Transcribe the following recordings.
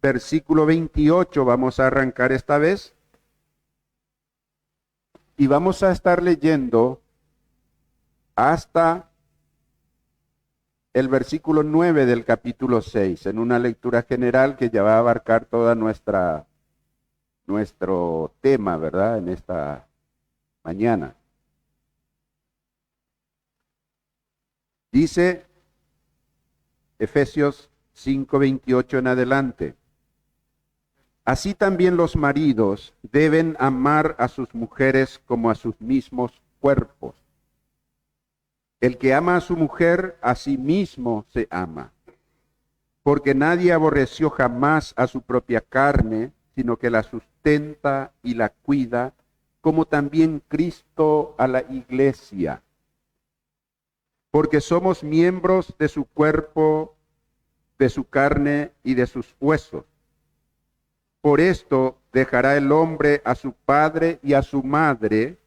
versículo 28 vamos a arrancar esta vez. Y vamos a estar leyendo hasta el versículo 9 del capítulo 6, en una lectura general que ya va a abarcar toda nuestro tema, ¿verdad? En esta mañana. Dice Efesios 5:28 en adelante. Así también los maridos deben amar a sus mujeres como a sus mismos cuerpos. El que ama a su mujer, a sí mismo se ama. Porque nadie aborreció jamás a su propia carne, sino que la sustenta y la cuida, como también Cristo a la iglesia. Porque somos miembros de su cuerpo, de su carne y de sus huesos. Por esto dejará el hombre a su padre y a su madre,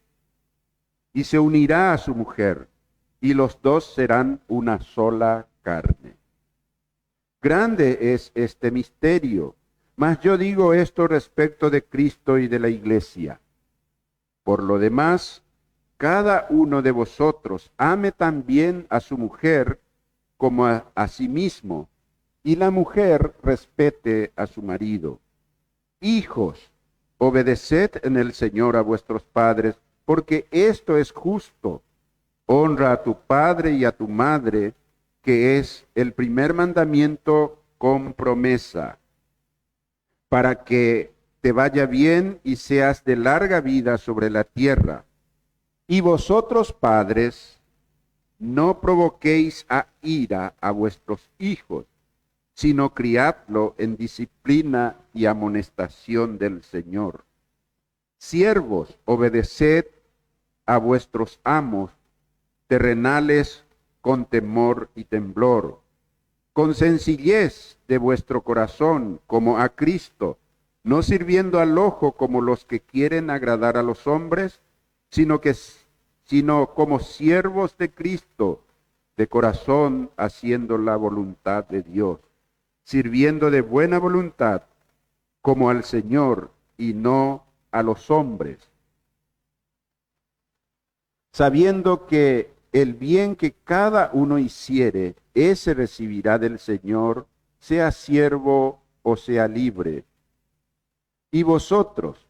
y se unirá a su mujer, y los dos serán una sola carne. Grande es este misterio, mas yo digo esto respecto de Cristo y de la iglesia. Por lo demás, cada uno de vosotros ame también a su mujer como a sí mismo, y la mujer respete a su marido. Hijos, obedeced en el Señor a vuestros padres, porque esto es justo. Honra a tu padre y a tu madre, que es el primer mandamiento con promesa, para que te vaya bien y seas de larga vida sobre la tierra. Y vosotros, padres, no provoquéis a ira a vuestros hijos, sino criadlo en disciplina y amonestación del Señor. Siervos, obedeced a vuestros amos terrenales con temor y temblor, con sencillez de vuestro corazón, como a Cristo, no sirviendo al ojo como los que quieren agradar a los hombres, sino como siervos de Cristo, de corazón haciendo la voluntad de Dios, sirviendo de buena voluntad como al Señor y no a los hombres, sabiendo que el bien que cada uno hiciere, ese recibirá del Señor, sea siervo o sea libre. Y vosotros,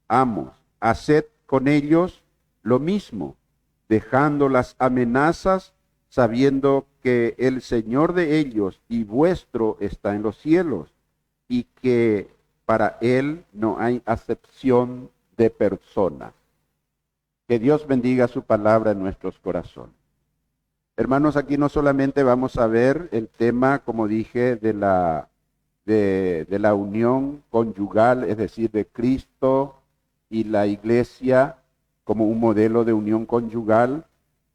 amos, haced con ellos lo mismo, dejando las amenazas, sabiendo que el Señor de ellos y vuestro está en los cielos, y que para Él no hay acepción de personas. Que Dios bendiga su palabra en nuestros corazones. Hermanos, aquí no solamente vamos a ver el tema, como dije, de la unión conyugal, es decir, de Cristo y la iglesia como un modelo de unión conyugal,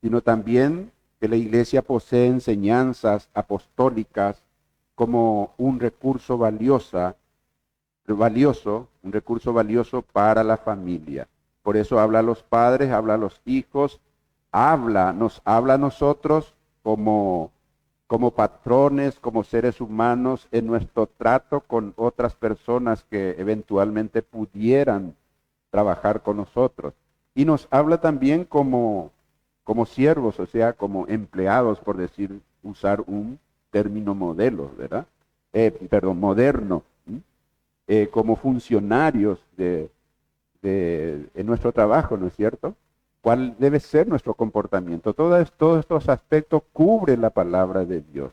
sino también que la iglesia posee enseñanzas apostólicas como un recurso valioso para la familia. Por eso habla a los padres, habla a los hijos, nos habla a nosotros como patrones, como seres humanos en nuestro trato con otras personas que eventualmente pudieran trabajar con nosotros. Y nos habla también como siervos, o sea, como empleados, por usar un término modelo, ¿verdad? Moderno, como funcionarios en nuestro trabajo, ¿no es cierto? ¿Cuál debe ser nuestro comportamiento? Todos estos aspectos cubre la palabra de Dios.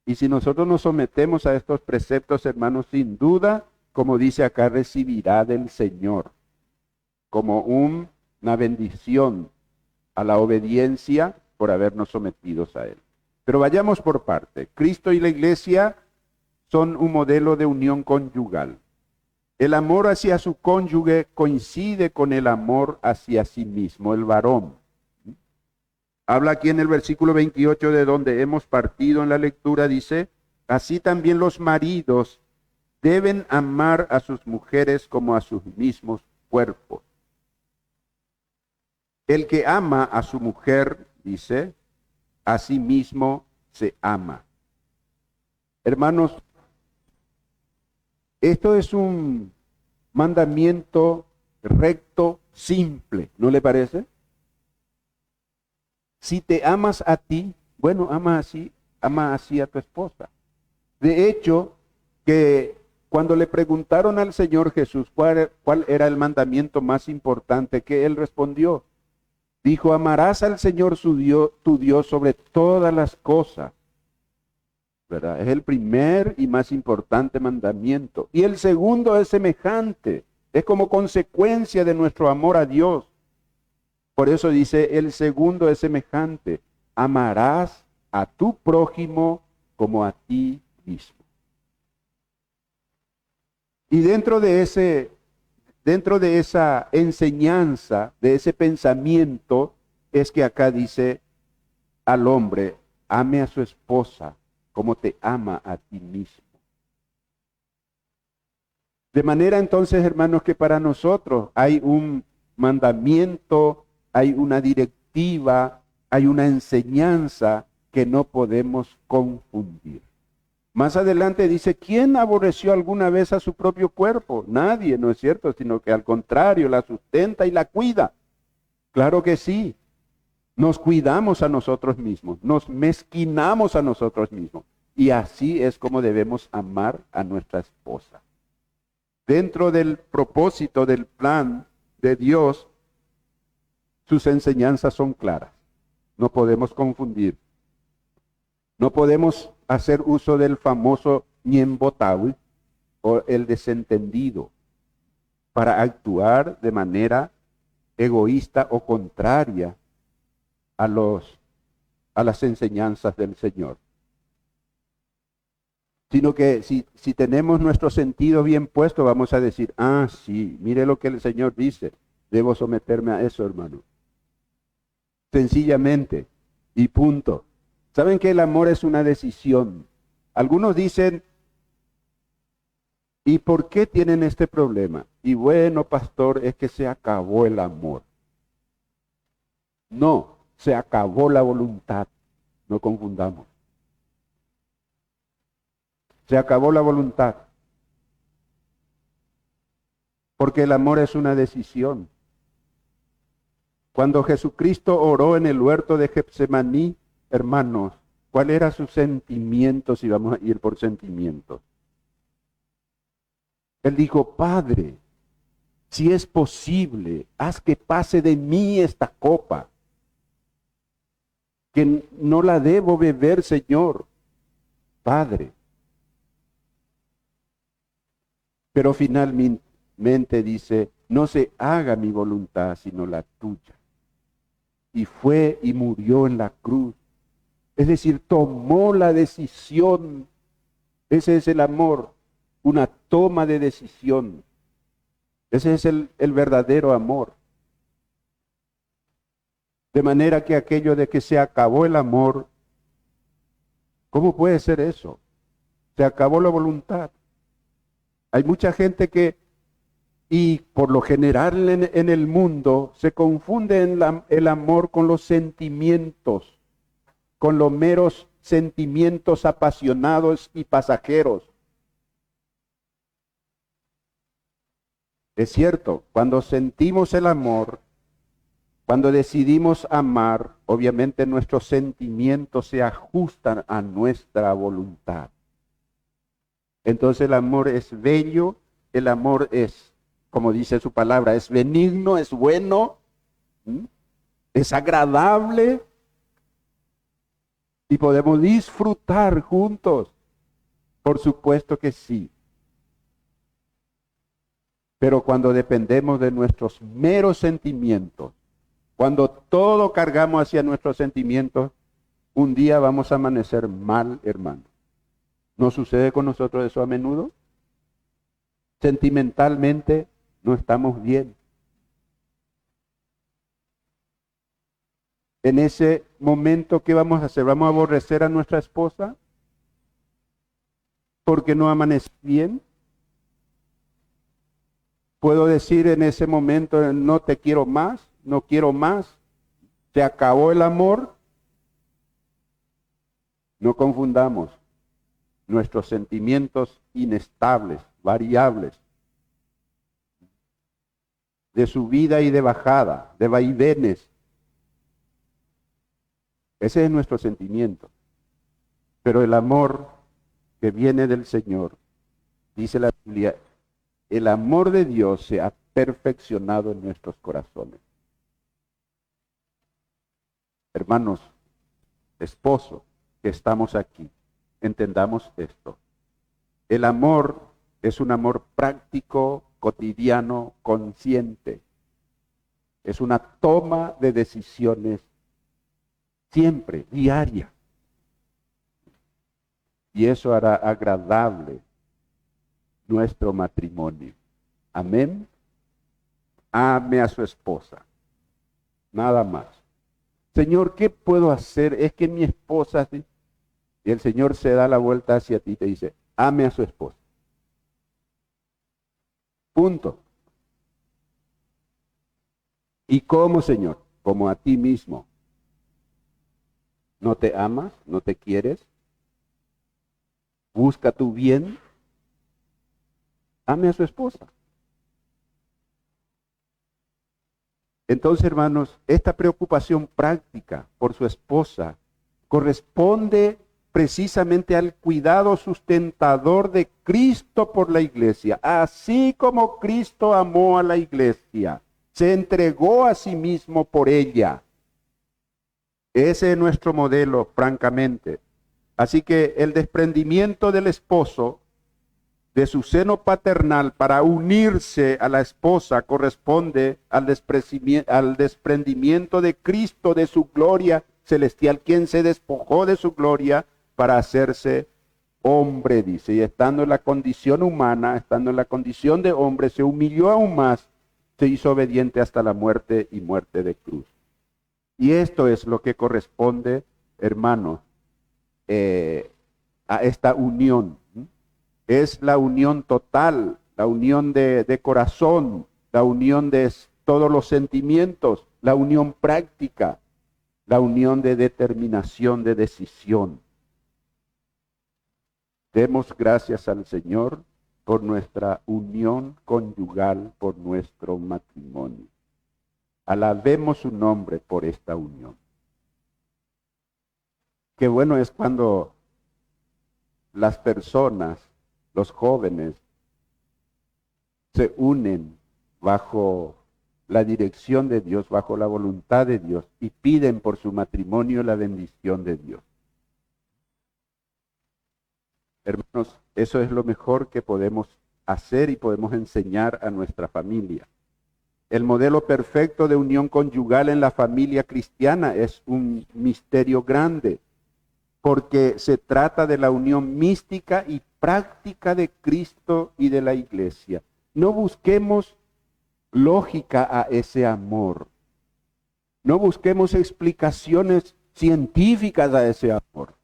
Y si nosotros nos sometemos a estos preceptos, hermanos, sin duda, como dice acá, recibirá del Señor como una bendición a la obediencia por habernos sometidos a Él. Pero vayamos por parte. Cristo y la iglesia son un modelo de unión conyugal. El amor hacia su cónyuge coincide con el amor hacia sí mismo, el varón. Habla aquí en el versículo 28 de donde hemos partido en la lectura, dice, así también los maridos deben amar a sus mujeres como a sus mismos cuerpos. El que ama a su mujer, dice, a sí mismo se ama. Hermanos, Esto es un mandamiento recto, simple, ¿no le parece? Si te amas a ti, bueno, ama así a tu esposa. De hecho, que cuando le preguntaron al Señor Jesús cuál era el mandamiento más importante, que él respondió, dijo, amarás al Señor tu Dios sobre todas las cosas, ¿verdad? Es el primer y más importante mandamiento. Y el segundo es semejante, es como consecuencia de nuestro amor a Dios. Por eso dice, el segundo es semejante, amarás a tu prójimo como a ti mismo. Y dentro de esa enseñanza, de ese pensamiento, es que acá dice al hombre, ame a su esposa como te ama a ti mismo. De manera entonces, hermanos, que para nosotros hay un mandamiento, hay una directiva, hay una enseñanza que no podemos confundir. Más adelante dice, ¿quién aborreció alguna vez a su propio cuerpo? Nadie, ¿no es cierto? Sino que al contrario, la sustenta y la cuida. Claro que sí. Nos cuidamos a nosotros mismos, nos mezquinamos a nosotros mismos. Y así es como debemos amar a nuestra esposa. Dentro del propósito del plan de Dios, sus enseñanzas son claras. No podemos confundir. No podemos hacer uso del famoso ñembotawi o el desentendido para actuar de manera egoísta o contraria a las enseñanzas del Señor. Sino que si tenemos nuestro sentido bien puesto, vamos a decir, sí, mire lo que el Señor dice, debo someterme a eso, hermano. Sencillamente, y punto. ¿Saben que el amor es una decisión? Algunos dicen, ¿y por qué tienen este problema? Y bueno, pastor, es que se acabó el amor. No, se acabó la voluntad. No confundamos. Se acabó la voluntad. Porque el amor es una decisión. Cuando Jesucristo oró en el huerto de Getsemaní, hermanos, ¿cuál era su sentimiento si vamos a ir por sentimientos? Él dijo, Padre, si es posible, haz que pase de mí esta copa, que no la debo beber, Señor, Padre. Pero finalmente dice, no se haga mi voluntad, sino la tuya. Y fue y murió en la cruz. Es decir, tomó la decisión. Ese es el amor, una toma de decisión. Ese es el verdadero amor. De manera que aquello de que se acabó el amor, ¿cómo puede ser eso? Se acabó la voluntad. Hay mucha gente y por lo general en el mundo, se confunde el amor con los sentimientos, con los meros sentimientos apasionados y pasajeros. Es cierto, cuando sentimos el amor, cuando decidimos amar, obviamente nuestros sentimientos se ajustan a nuestra voluntad. Entonces el amor es bello, el amor es, como dice su palabra, es benigno, es bueno, es agradable y podemos disfrutar juntos. Por supuesto que sí. Pero cuando dependemos de nuestros meros sentimientos, cuando todo cargamos hacia nuestros sentimientos, un día vamos a amanecer mal, hermano. ¿No sucede con nosotros eso a menudo? Sentimentalmente no estamos bien. En ese momento, ¿qué vamos a hacer? ¿Vamos a aborrecer a nuestra esposa porque no amanece bien? ¿Puedo decir en ese momento, no te quiero más, no quiero más, se acabó el amor? No confundamos. nuestros sentimientos inestables, variables, de subida y de bajada, de vaivenes. Ese es nuestro sentimiento. Pero el amor que viene del Señor, dice la Biblia, el amor de Dios se ha perfeccionado en nuestros corazones. Hermanos, esposo, que estamos aquí, entendamos esto. El amor es un amor práctico, cotidiano, consciente. Es una toma de decisiones siempre, diaria. Y eso hará agradable nuestro matrimonio. Amén. Ame a su esposa. Nada más. Señor, ¿qué puedo hacer? Es que mi esposa... Y el Señor se da la vuelta hacia ti y te dice, ame a su esposa. Punto. ¿Y cómo, Señor? Como a ti mismo. ¿No te amas? ¿No te quieres? ¿Busca tu bien? Ame a su esposa. Entonces, hermanos, esta preocupación práctica por su esposa corresponde precisamente al cuidado sustentador de Cristo por la iglesia. Así como Cristo amó a la iglesia, se entregó a sí mismo por ella. Ese es nuestro modelo, francamente. Así que el desprendimiento del esposo de su seno paternal para unirse a la esposa corresponde al desprendimiento de Cristo de su gloria celestial, quien se despojó de su gloria para hacerse hombre, dice, y estando en la condición humana, estando en la condición de hombre, se humilló aún más, se hizo obediente hasta la muerte y muerte de cruz. Y esto es lo que corresponde, hermanos, a esta unión. Es la unión total, la unión de corazón, la unión de todos los sentimientos, la unión práctica, la unión de determinación, de decisión. Demos gracias al Señor por nuestra unión conyugal, por nuestro matrimonio. Alabemos su nombre por esta unión. Qué bueno es cuando las personas, los jóvenes, se unen bajo la dirección de Dios, bajo la voluntad de Dios, y piden por su matrimonio la bendición de Dios. Hermanos, eso es lo mejor que podemos hacer y podemos enseñar a nuestra familia. El modelo perfecto de unión conyugal en la familia cristiana es un misterio grande, porque se trata de la unión mística y práctica de Cristo y de la iglesia. No busquemos lógica a ese amor. No busquemos explicaciones científicas a ese amor.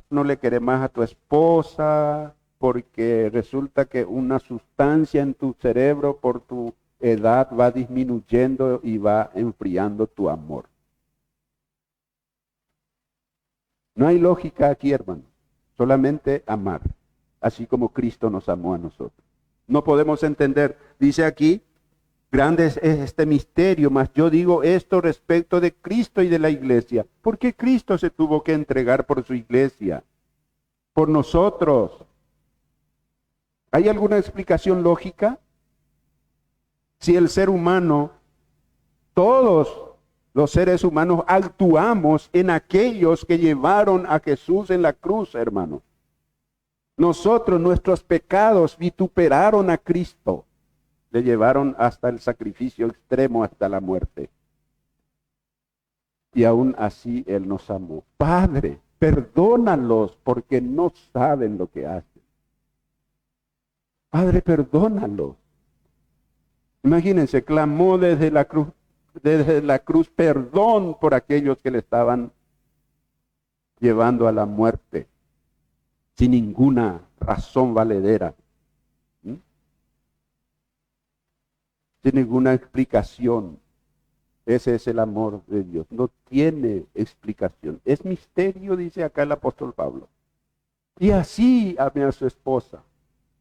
No le querés más a tu esposa porque resulta que una sustancia en tu cerebro por tu edad va disminuyendo y va enfriando tu amor. No hay lógica aquí, hermano. Solamente amar, así como Cristo nos amó a nosotros. No podemos entender, dice aquí, grande es este misterio, mas yo digo esto respecto de Cristo y de la iglesia. ¿Por qué Cristo se tuvo que entregar por su iglesia? Por nosotros. ¿Hay alguna explicación lógica? Si el ser humano, todos los seres humanos actuamos en aquellos que llevaron a Jesús en la cruz, hermano. Nosotros, nuestros pecados vituperaron a Cristo. Le llevaron hasta el sacrificio extremo, hasta la muerte. Y aún así Él nos amó. Padre, perdónalos porque no saben lo que hacen. Padre, perdónalos. Imagínense, clamó desde la cruz perdón por aquellos que le estaban llevando a la muerte sin ninguna razón valedera, sin ninguna explicación. Ese es el amor de Dios, no tiene explicación. Es misterio, dice acá el apóstol Pablo. Y así ame a su esposa.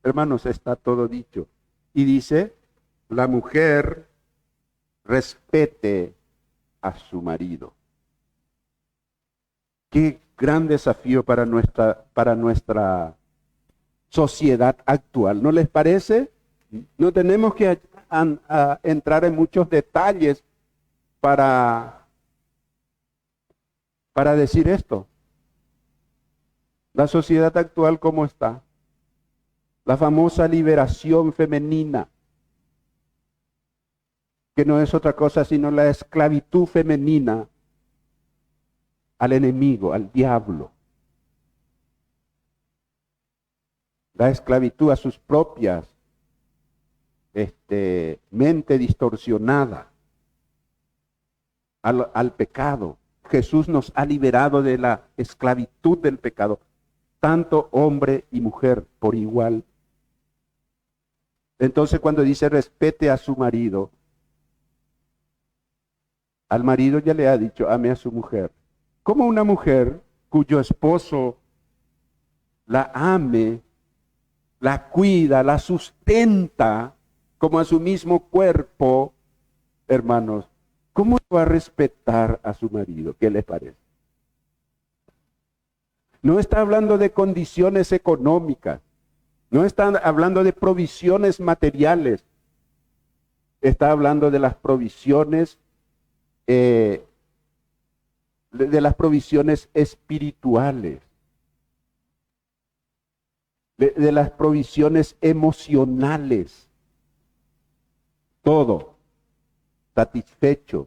Hermanos, está todo dicho. Y dice, la mujer respete a su marido. Qué gran desafío para nuestra sociedad actual. ¿No les parece? No tenemos que entrar en muchos detalles para decir esto. La sociedad actual, ¿cómo está? La famosa liberación femenina, que no es otra cosa sino la esclavitud femenina al enemigo, al diablo. La esclavitud a sus propias mente distorsionada, al pecado. Jesús nos ha liberado de la esclavitud del pecado, tanto hombre y mujer por igual. Entonces cuando dice respete a su marido, al marido ya le ha dicho ame a su mujer. ¿Cómo una mujer cuyo esposo la ame, la cuida, la sustenta como a su mismo cuerpo, hermanos, cómo va a respetar a su marido? ¿Qué les parece? No está hablando de condiciones económicas, no está hablando de provisiones materiales, está hablando de las provisiones espirituales, de las provisiones emocionales. Todo satisfecho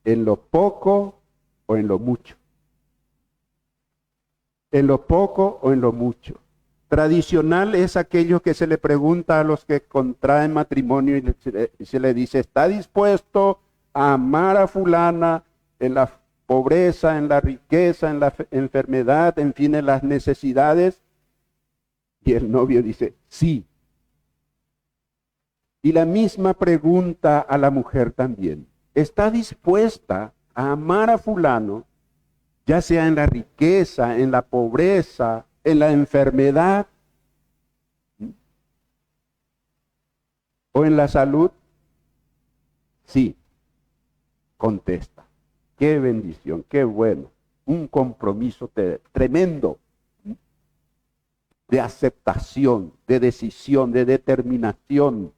en lo poco o en lo mucho. En lo poco o en lo mucho. Tradicional es aquello que se le pregunta a los que contraen matrimonio y se le dice, ¿está dispuesto a amar a fulana en la pobreza, en la riqueza, en la enfermedad, en fin, en las necesidades? Y el novio dice, sí. Y la misma pregunta a la mujer también. ¿Está dispuesta a amar a fulano, ya sea en la riqueza, en la pobreza, en la enfermedad o en la salud? Sí, contesta. Qué bendición, qué bueno. Un compromiso tremendo de aceptación, de decisión, de determinación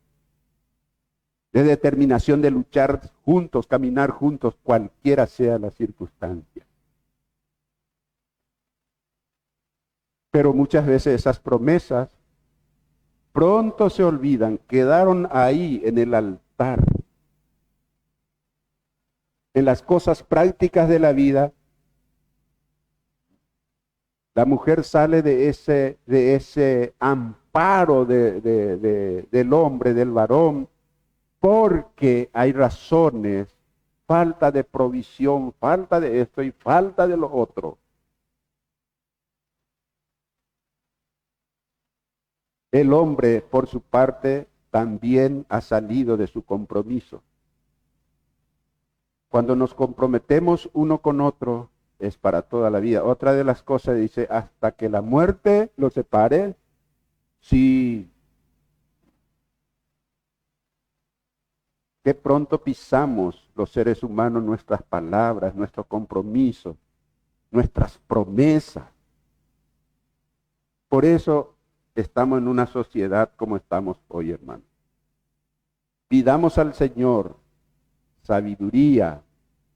de luchar juntos, caminar juntos, cualquiera sea la circunstancia. Pero muchas veces esas promesas pronto se olvidan, quedaron ahí en el altar. En las cosas prácticas de la vida, la mujer sale de ese amparo del hombre, del varón, porque hay razones, falta de provisión, falta de esto y falta de lo otro. El hombre, por su parte, también ha salido de su compromiso. Cuando nos comprometemos uno con otro, es para toda la vida. Otra de las cosas dice, hasta que la muerte los separe. Sí. Qué pronto pisamos los seres humanos nuestras palabras, nuestros compromisos, nuestras promesas. Por eso estamos en una sociedad como estamos hoy, hermanos. Pidamos al Señor sabiduría,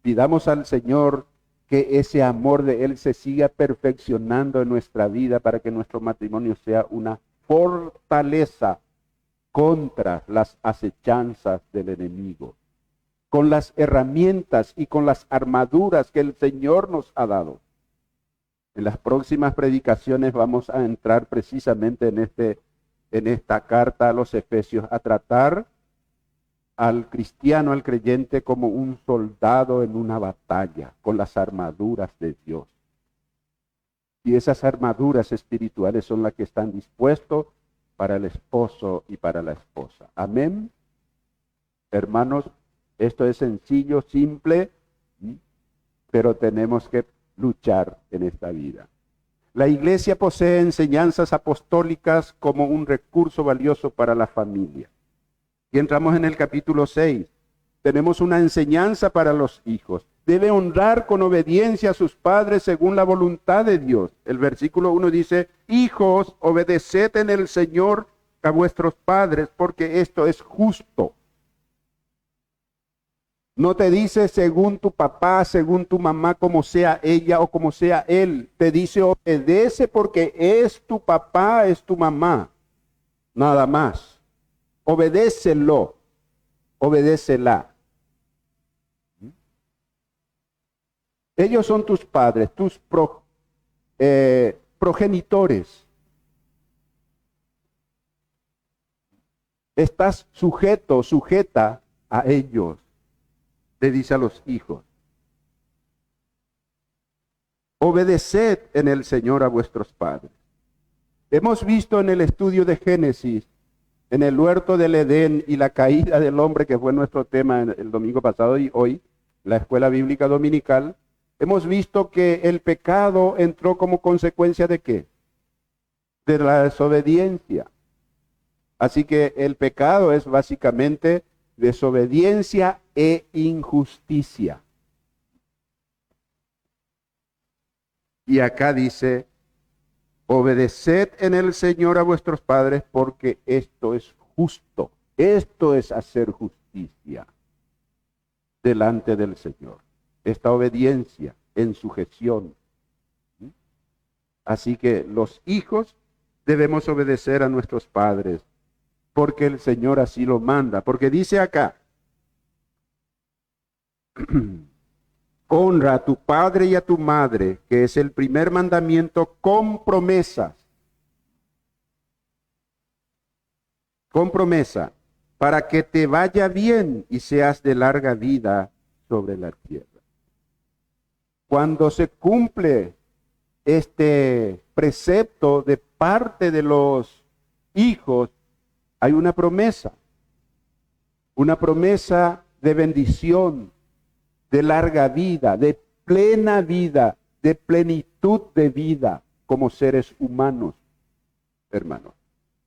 pidamos al Señor que ese amor de Él se siga perfeccionando en nuestra vida para que nuestro matrimonio sea una fortaleza contra las acechanzas del enemigo, con las herramientas y con las armaduras que el Señor nos ha dado. En las próximas predicaciones vamos a entrar precisamente en esta carta a los Efesios, a tratar al cristiano, al creyente, como un soldado en una batalla, con las armaduras de Dios. Y esas armaduras espirituales son las que están dispuestas para el esposo y para la esposa. Amén. Hermanos, esto es sencillo, simple, pero tenemos que luchar en esta vida. La iglesia posee enseñanzas apostólicas como un recurso valioso para la familia. Y entramos en el capítulo 6. Tenemos una enseñanza para los hijos. Debe honrar con obediencia a sus padres según la voluntad de Dios. El versículo 1 dice, hijos, obedeced en el Señor a vuestros padres, porque esto es justo. No te dice según tu papá, según tu mamá, como sea ella o como sea él. Te dice obedece porque es tu papá, es tu mamá. Nada más. Obedécelo, obedécela. Ellos son tus padres, tus progenitores. Estás sujeto, sujeta a ellos, le dice a los hijos. Obedeced en el Señor a vuestros padres. Hemos visto en el estudio de Génesis, en el huerto del Edén y la caída del hombre, que fue nuestro tema el domingo pasado y hoy, la escuela bíblica dominical, hemos visto que el pecado entró como consecuencia ¿de qué? De la desobediencia. Así que el pecado es básicamente desobediencia e injusticia. Y acá dice, obedeced en el Señor a vuestros padres porque esto es justo. Esto es hacer justicia delante del Señor. Esta obediencia en sujeción. Así que los hijos debemos obedecer a nuestros padres porque el Señor así lo manda. Porque dice acá, honra a tu padre y a tu madre, que es el primer mandamiento con promesas. Con promesa, para que te vaya bien y seas de larga vida sobre la tierra. Cuando se cumple este precepto de parte de los hijos, hay una promesa de bendición, de larga vida, de plena vida, de plenitud de vida como seres humanos, hermanos.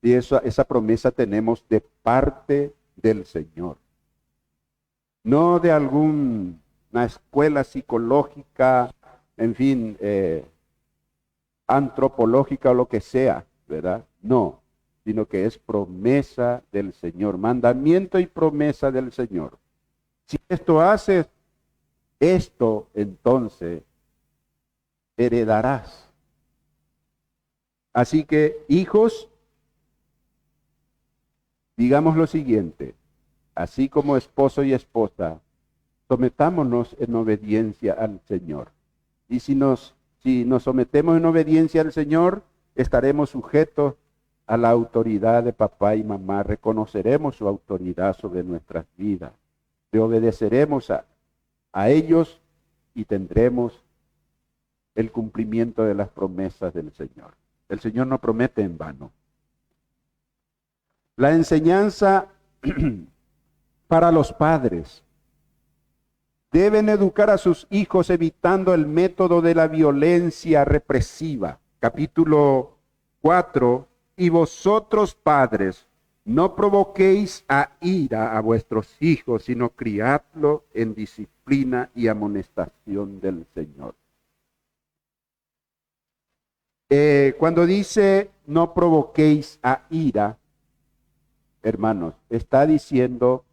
Y esa promesa tenemos de parte del Señor. No de alguna escuela psicológica, en fin, antropológica o lo que sea, ¿verdad? No, sino que es promesa del Señor, mandamiento y promesa del Señor. Si esto haces, esto entonces heredarás. Así que, hijos, digamos lo siguiente, así como esposo y esposa, sometámonos en obediencia al Señor. Y si nos sometemos en obediencia al Señor, estaremos sujetos a la autoridad de papá y mamá, reconoceremos su autoridad sobre nuestras vidas, le obedeceremos a ellos y tendremos el cumplimiento de las promesas del Señor. El Señor no promete en vano. La enseñanza para los padres. Deben educar a sus hijos evitando el método de la violencia represiva. Capítulo 4. Y vosotros, padres, no provoquéis a ira a vuestros hijos, sino criadlo en disciplina y amonestación del Señor. Cuando dice no provoquéis a ira, hermanos, está diciendo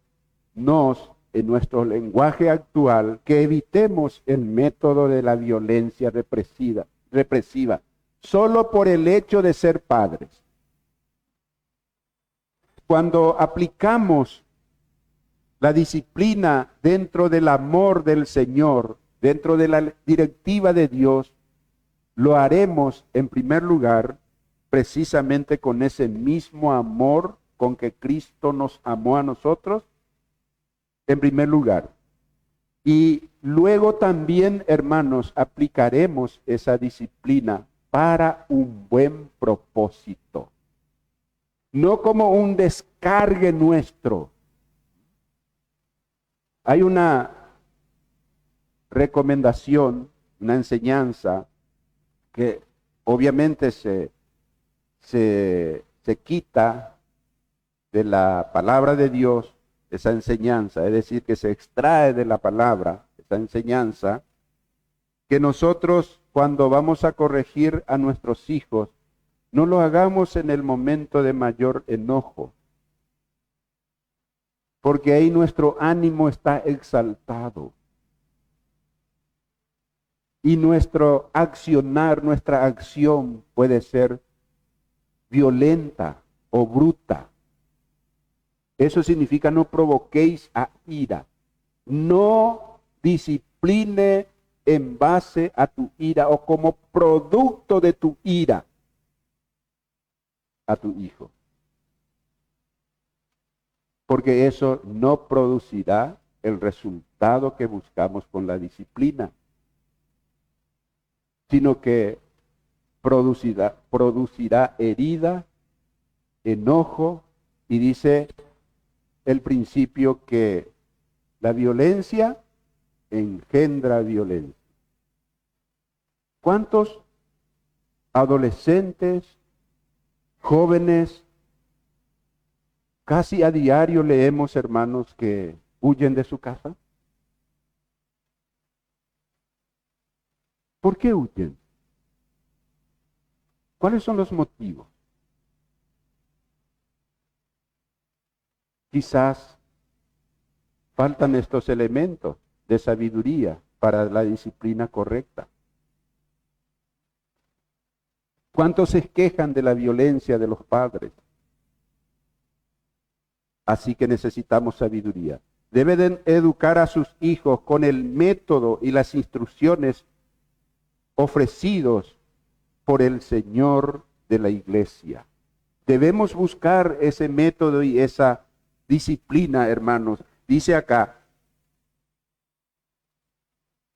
en nuestro lenguaje actual, que evitemos el método de la violencia represiva, solo por el hecho de ser padres. Cuando aplicamos la disciplina dentro del amor del Señor, dentro de la directiva de Dios, lo haremos en primer lugar precisamente con ese mismo amor con que Cristo nos amó a nosotros, en primer lugar. Y luego también, hermanos, aplicaremos esa disciplina para un buen propósito. No como un descargue nuestro. Hay una recomendación, una enseñanza que obviamente se quita de la palabra de Dios esa enseñanza, es decir, que se extrae de la palabra esa enseñanza, que nosotros cuando vamos a corregir a nuestros hijos, no lo hagamos en el momento de mayor enojo, porque ahí nuestro ánimo está exaltado. Y nuestro accionar, nuestra acción puede ser violenta o bruta. Eso significa no provoquéis a ira. No discipline en base a tu ira o como producto de tu ira a tu hijo. Porque eso no producirá el resultado que buscamos con la disciplina, sino que producirá herida, enojo, y dice el principio que la violencia engendra violencia. ¿Cuántos adolescentes, jóvenes, casi a diario leemos, hermanos, que huyen de su casa? ¿Por qué huyen? ¿Cuáles son los motivos? Quizás faltan estos elementos de sabiduría para la disciplina correcta. ¿Cuántos se quejan de la violencia de los padres? Así que necesitamos sabiduría. Deben educar a sus hijos con el método y las instrucciones ofrecidos por el Señor de la iglesia. Debemos buscar ese método y esa disciplina, hermanos. Dice acá,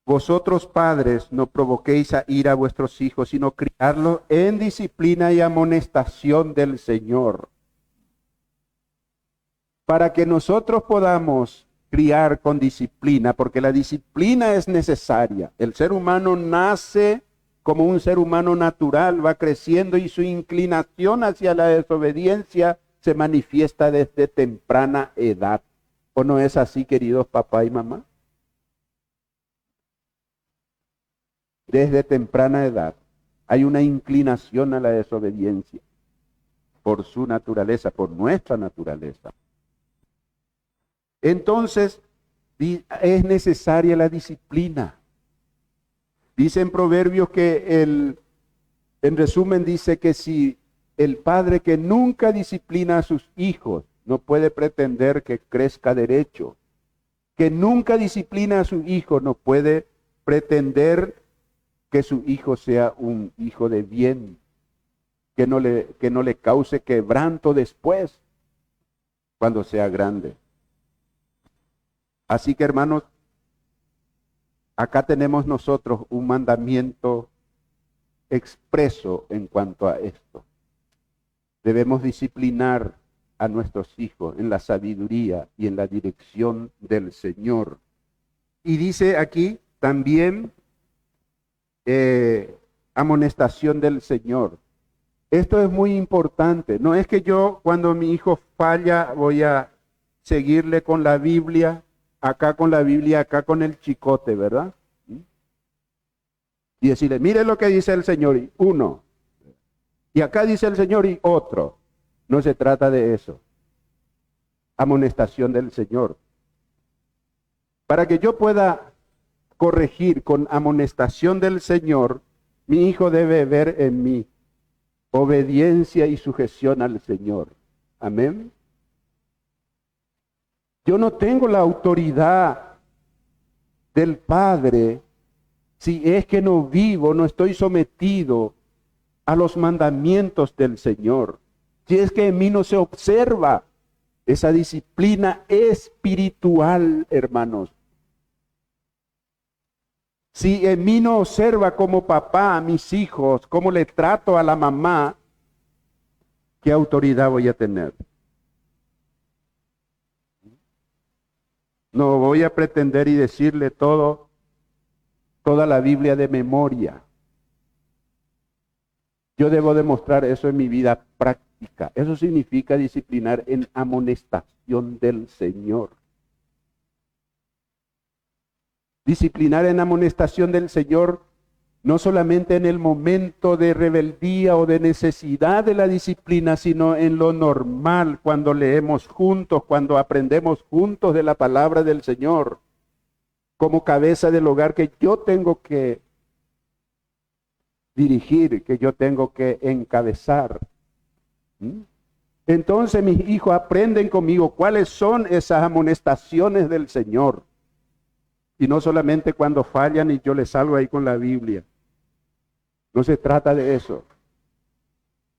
vosotros padres no provoquéis a ira a vuestros hijos, sino criarlos en disciplina y amonestación del Señor. Para que nosotros podamos criar con disciplina, porque la disciplina es necesaria. El ser humano nace como un ser humano natural, va creciendo y su inclinación hacia la desobediencia se manifiesta desde temprana edad. ¿O no es así, queridos papá y mamá? Desde temprana edad hay una inclinación a la desobediencia por su naturaleza, por nuestra naturaleza. Entonces, es necesaria la disciplina. Dice en Proverbios que en resumen dice que si el padre que nunca disciplina a sus hijos no puede pretender que crezca derecho, que nunca disciplina a su hijo no puede pretender que su hijo sea un hijo de bien, que no le cause quebranto después, cuando sea grande. Así que, hermanos, acá tenemos nosotros un mandamiento expreso en cuanto a esto. Debemos disciplinar a nuestros hijos en la sabiduría y en la dirección del Señor. Y dice aquí también amonestación del Señor. Esto es muy importante. No es que yo cuando mi hijo falla voy a seguirle con la Biblia, acá con la Biblia, acá con el chicote, ¿verdad? Y decirle, mire lo que dice el Señor, y uno. Y acá dice el Señor y otro. No se trata de eso. Amonestación del Señor. Para que yo pueda corregir con amonestación del Señor, mi hijo debe ver en mí obediencia y sujeción al Señor. Amén. Yo no tengo la autoridad del Padre si es que no vivo, no estoy sometido a los mandamientos del Señor. Si es que en mí no se observa esa disciplina espiritual, hermanos. Si en mí no observa como papá a mis hijos, cómo le trato a la mamá, ¿qué autoridad voy a tener? No voy a pretender y decirle toda la Biblia de memoria. Yo debo demostrar eso en mi vida práctica. Eso significa disciplinar en amonestación del Señor. Disciplinar en amonestación del Señor, no solamente en el momento de rebeldía o de necesidad de la disciplina, sino en lo normal, cuando leemos juntos, cuando aprendemos juntos de la palabra del Señor, como cabeza del hogar que yo tengo que dirigir, que yo tengo que encabezar. Entonces mis hijos aprenden conmigo cuáles son esas amonestaciones del Señor. Y no solamente cuando fallan y yo les salgo ahí con la Biblia. No se trata de eso.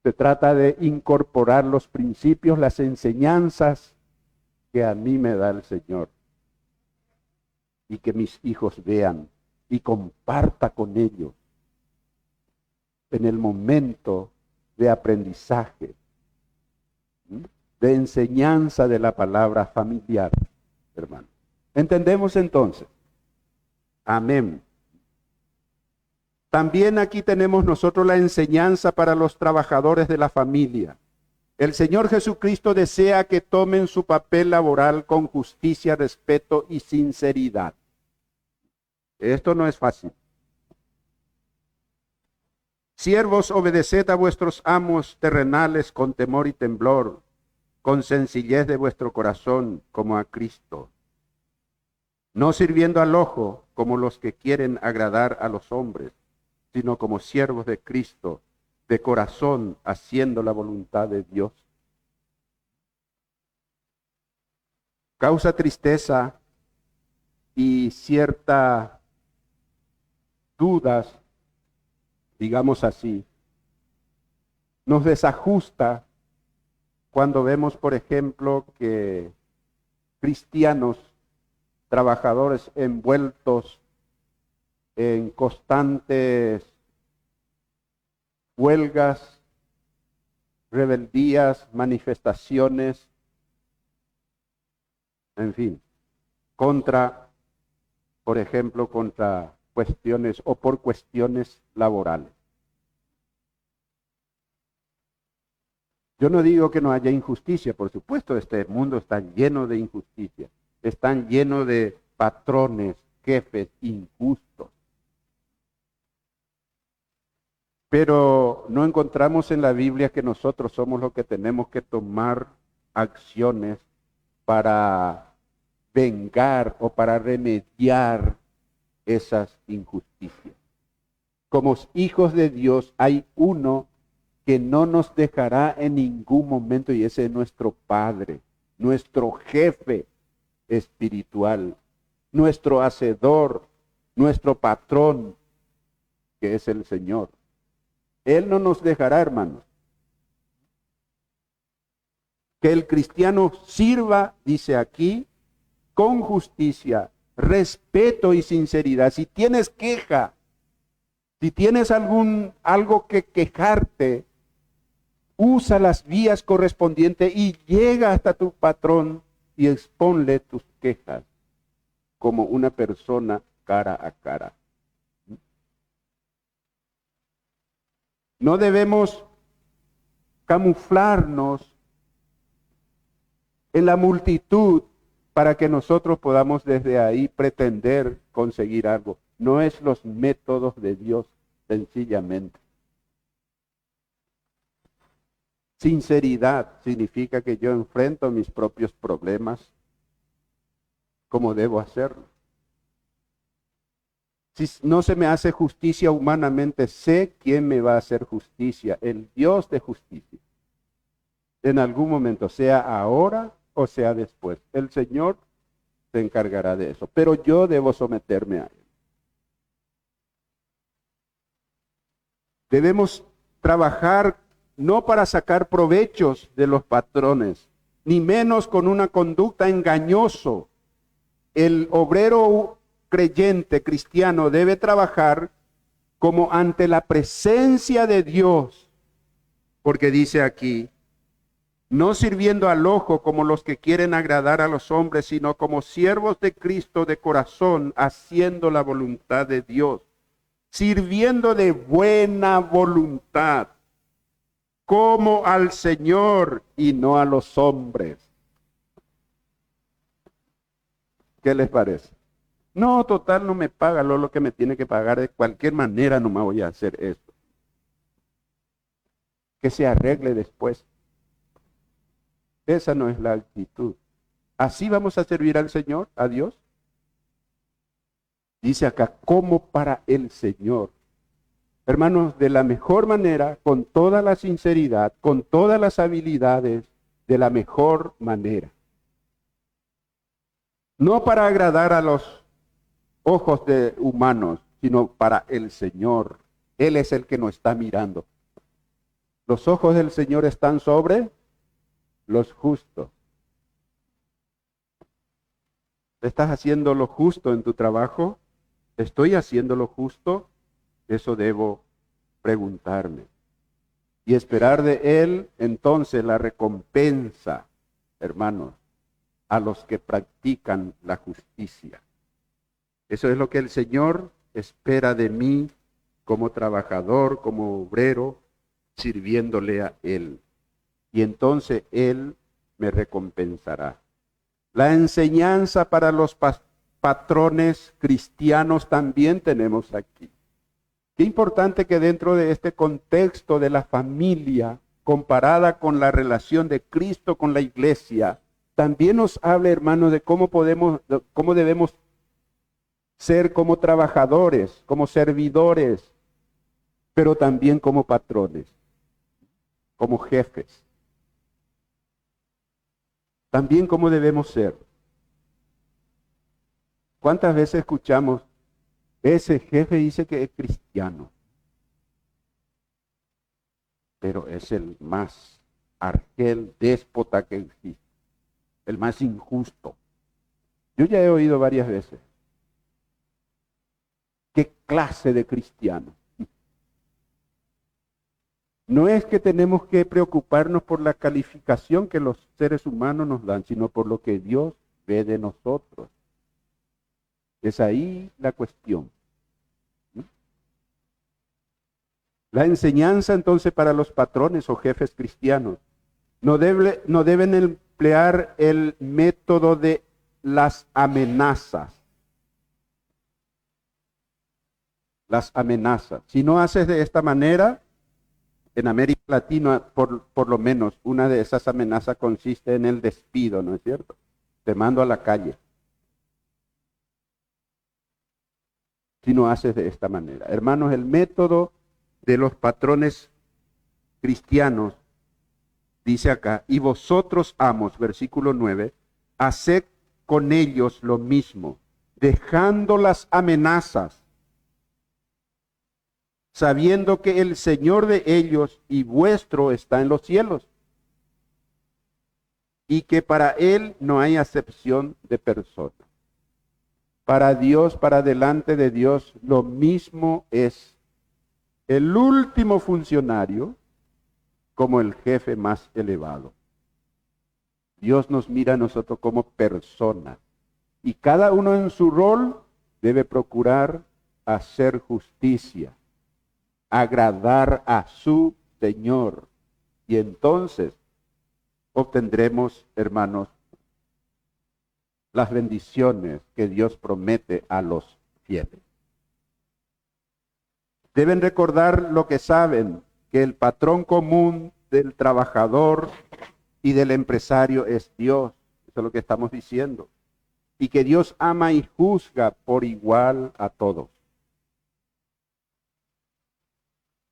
Se trata de incorporar los principios, las enseñanzas que a mí me da el Señor. Y que mis hijos vean y comparta con ellos en el momento de aprendizaje, de enseñanza de la palabra familiar, hermano. ¿Entendemos entonces? Amén. También aquí tenemos nosotros la enseñanza para los trabajadores de la familia. El Señor Jesucristo desea que tomen su papel laboral con justicia, respeto y sinceridad. Esto no es fácil. Siervos, obedeced a vuestros amos terrenales con temor y temblor, con sencillez de vuestro corazón, como a Cristo. No sirviendo al ojo como los que quieren agradar a los hombres, sino como siervos de Cristo, de corazón, haciendo la voluntad de Dios. Causa tristeza y cierta dudas, digamos así. Nos desajusta cuando vemos, por ejemplo, que cristianos, trabajadores envueltos en constantes huelgas, rebeldías, manifestaciones, en fin, contra, por ejemplo, contra cuestiones o por cuestiones laborales. Yo no digo que no haya injusticia, por supuesto, este mundo está lleno de injusticia, está lleno de patrones, jefes injustos. Pero no encontramos en la Biblia que nosotros somos los que tenemos que tomar acciones para vengar o para remediar esas injusticias. Como hijos de Dios hay uno que no nos dejará en ningún momento, y ese es nuestro Padre, nuestro jefe espiritual, nuestro hacedor, nuestro patrón, que es el Señor. Él no nos dejará, hermanos. Que el cristiano sirva, dice aquí, con justicia, respeto y sinceridad. Si tienes queja, si tienes algo que quejarte, usa las vías correspondientes y llega hasta tu patrón y exponle tus quejas como una persona cara a cara. No debemos camuflarnos en la multitud para que nosotros podamos desde ahí pretender conseguir algo. No es los métodos de Dios, sencillamente. Sinceridad significa que yo enfrento mis propios problemas como debo hacerlo. Si no se me hace justicia humanamente, sé quién me va a hacer justicia, el Dios de justicia. En algún momento, sea ahora o sea después. El Señor se encargará de eso, pero yo debo someterme a Él. Debemos trabajar no para sacar provechos de los patrones, ni menos con una conducta engañosa. El obrero creyente cristiano debe trabajar como ante la presencia de Dios, porque dice aquí, no sirviendo al ojo como los que quieren agradar a los hombres, sino como siervos de Cristo de corazón, haciendo la voluntad de Dios, sirviendo de buena voluntad. como al Señor y no a los hombres. ¿Qué les parece? No, total, no me paga lo que me tiene que pagar. De cualquier manera no me voy a hacer esto. Que se arregle después. Esa no es la actitud. ¿Así vamos a servir al Señor, a Dios? Dice acá, como para el Señor. Hermanos, de la mejor manera, con toda la sinceridad, con todas las habilidades, de la mejor manera. No para agradar a los ojos de humanos, sino para el Señor. Él es el que nos está mirando. Los ojos del Señor están sobre los justos. ¿Estás haciendo lo justo en tu trabajo? ¿Estoy haciendo lo justo? Eso debo preguntarme. Y esperar de Él entonces la recompensa, hermanos, a los que practican la justicia. Eso es lo que el Señor espera de mí como trabajador, como obrero, sirviéndole a Él. Y entonces Él me recompensará. La enseñanza para los patrones cristianos también tenemos aquí. Qué importante que dentro de este contexto de la familia, comparada con la relación de Cristo con la iglesia, también nos habla, hermanos, de cómo debemos ser como trabajadores, como servidores, pero también como patrones, como jefes. También cómo debemos ser. ¿Cuántas veces escuchamos, ese jefe dice que es cristiano, pero es el más argel, déspota que existe, el más injusto? Yo ya he oído varias veces. ¿Qué clase de cristiano? No es que tenemos que preocuparnos por la calificación que los seres humanos nos dan, sino por lo que Dios ve de nosotros. Es ahí la cuestión. La enseñanza entonces para los patrones o jefes cristianos no deben emplear el método de las amenazas. Las amenazas. Si no haces de esta manera, en América Latina, por lo menos, una de esas amenazas consiste en el despido, ¿no es cierto? Te mando a la calle. Si no haces de esta manera. Hermanos, el método de los patrones cristianos, dice acá, y vosotros, amos, versículo 9, haced con ellos lo mismo, dejando las amenazas, sabiendo que el Señor de ellos y vuestro está en los cielos, y que para Él no hay acepción de persona. Para Dios, para delante de Dios, lo mismo es el último funcionario como el jefe más elevado. Dios nos mira a nosotros como personas, y cada uno en su rol debe procurar hacer justicia, agradar a su Señor. Y entonces obtendremos, hermanos, las bendiciones que Dios promete a los fieles. Deben recordar lo que saben, que el patrón común del trabajador y del empresario es Dios. Eso es lo que estamos diciendo. Y que Dios ama y juzga por igual a todos.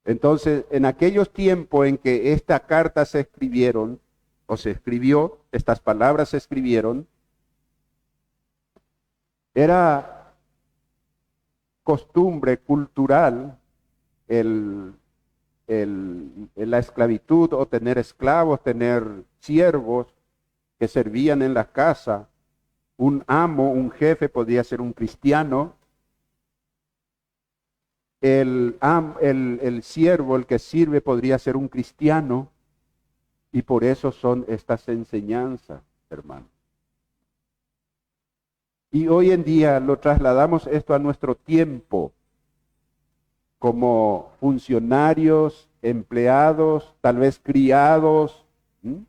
Entonces, en aquellos tiempos en que esta carta se escribieron, o se escribió, estas palabras se escribieron, era costumbre cultural la esclavitud o tener esclavos, tener siervos que servían en la casa. Un amo, un jefe podía ser un cristiano. El siervo, el que sirve, podría ser un cristiano. Y por eso son estas enseñanzas, hermanos. Y hoy en día lo trasladamos esto a nuestro tiempo. como funcionarios, empleados, tal vez criados, ¿m?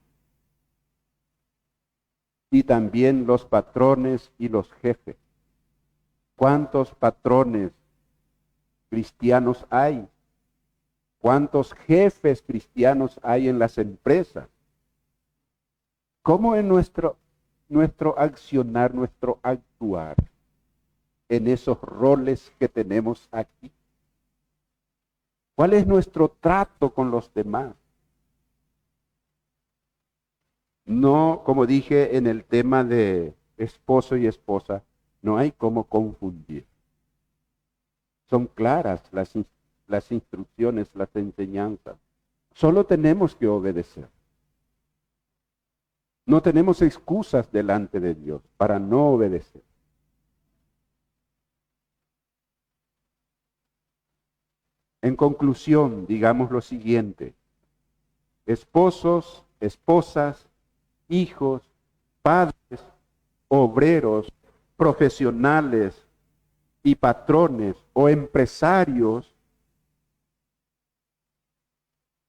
Y también los patrones y los jefes. ¿Cuántos patrones cristianos hay? ¿Cuántos jefes cristianos hay en las empresas? ¿Cómo es nuestro accionar, nuestro actuar en esos roles que tenemos aquí? ¿Cuál es nuestro trato con los demás? No, como dije en el tema de esposo y esposa, no hay cómo confundir. Son claras las instrucciones, las enseñanzas. Solo tenemos que obedecer. No tenemos excusas delante de Dios para no obedecer. En conclusión, digamos lo siguiente: esposos, esposas, hijos, padres, obreros, profesionales y patrones o empresarios,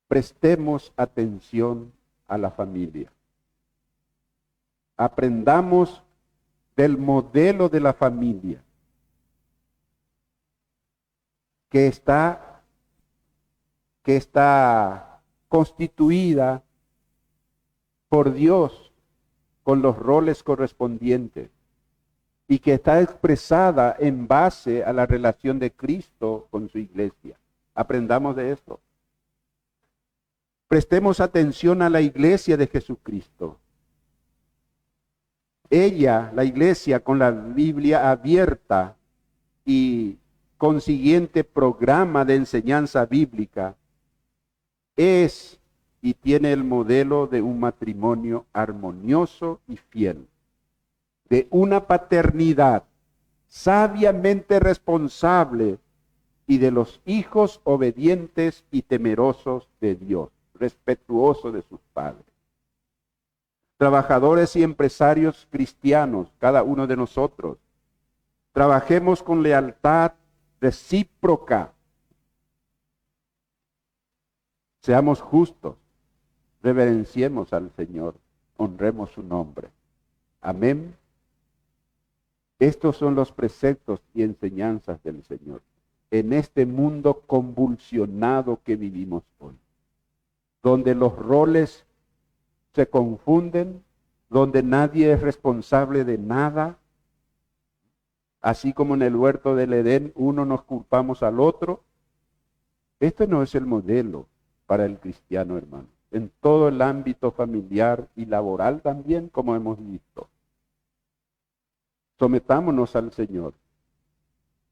prestemos atención a la familia. Aprendamos del modelo de la familia que está constituida por Dios con los roles correspondientes y que está expresada en base a la relación de Cristo con su iglesia. Aprendamos de esto. Prestemos atención a la iglesia de Jesucristo. Ella, la iglesia, con la Biblia abierta y consiguiente programa de enseñanza bíblica, es y tiene el modelo de un matrimonio armonioso y fiel, de una paternidad sabiamente responsable y de los hijos obedientes y temerosos de Dios, respetuosos de sus padres. Trabajadores y empresarios cristianos, cada uno de nosotros, trabajemos con lealtad recíproca. Seamos justos, reverenciemos al Señor, honremos su nombre. Amén. Estos son los preceptos y enseñanzas del Señor en este mundo convulsionado que vivimos hoy, donde los roles se confunden, donde nadie es responsable de nada, así como en el huerto del Edén uno nos culpamos al otro. Este no es el modelo para el cristiano, hermano, en todo el ámbito familiar y laboral también, como hemos visto. Sometámonos al Señor.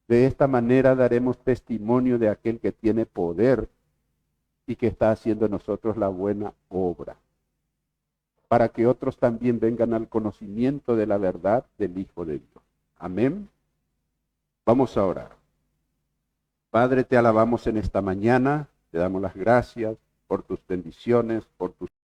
De esta manera daremos testimonio de aquel que tiene poder y que está haciendo en nosotros la buena obra, para que otros también vengan al conocimiento de la verdad del Hijo de Dios. Amén. Vamos a orar. Padre, te alabamos en esta mañana, te damos las gracias por tus bendiciones, por tus